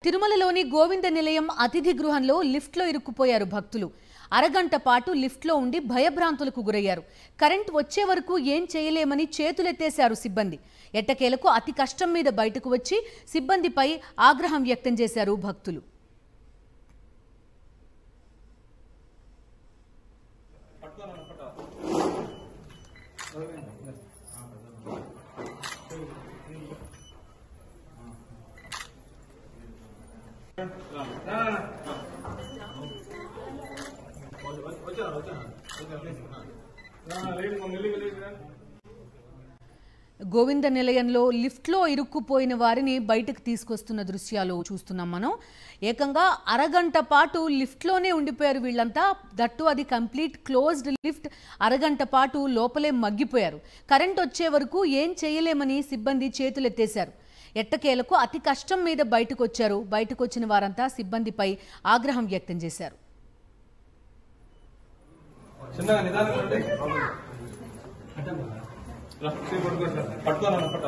తిరుమలలోని గోవింద నిలయం అతిథి గృహంలో లిఫ్ట్లో ఇరుక్కుపోయారు భక్తులు. అరగంట పాటు లిఫ్ట్లో ఉండి భయభ్రాంతులకు గురయ్యారు. కరెంట్ వచ్చే వరకు ఏం చేయలేమని చేతులెత్తేశారు సిబ్బంది. ఎట్టకేలకు అతి కష్టం మీద బయటకు వచ్చి సిబ్బందిపై ఆగ్రహం వ్యక్తం చేశారు భక్తులు. గోవింద నిలయంలో లిఫ్ట్లో ఇరుక్కుపోయిన వారిని బయటకు తీసుకొస్తున్న దృశ్యాలు చూస్తున్నాం మనం. ఏకంగా అరగంట పాటు లిఫ్ట్లోనే ఉండిపోయారు వీళ్ళంతా. దట్టు అది కంప్లీట్ క్లోజ్డ్ లిఫ్ట్. అరగంట పాటు లోపలే మగ్గిపోయారు. కరెంట్ వచ్చే వరకు ఏం చేయలేమని సిబ్బంది చేతులెత్తేశారు. ఎట్టకేలకు అతి కష్టం మీద బయటకు వచ్చారు. బయటకు వచ్చిన వారంతా సిబ్బందిపై ఆగ్రహం వ్యక్తం చేశారు. పట్టుకోవాలన్నమాట.